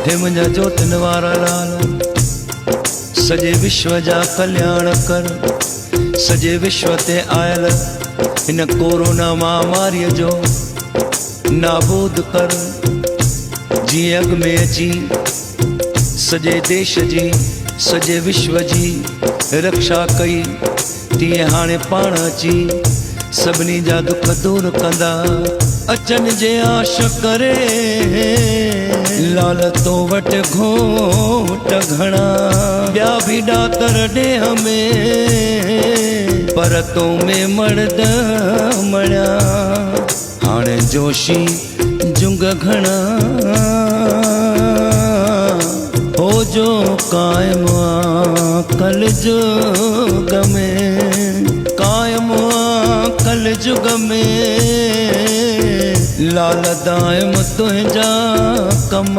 हे मुंहिंजा जोतन वारा लाल, सॼे विश्व जा कल्याण कर। सॼे विश्व ते आयल हिन कोरोना महामारीअ जो नाबूद कर। जीअं अॻ में अची सॼे देश जी सॼे विश्व जी रक्षा कई, तीअं हाणे पाण अची सभिनी जा दुख दूर कंदा। अचन जे आश करे लाल तो वट घोट घणा, ॿिया बि ॾातर ॾे हमें, पर तो में मर्द मणिया। हाणे जोशी जुंग घणा हो जो कायम कल जुग में, कायम कल जुग में। लाल दायम तुंहिंजा कम।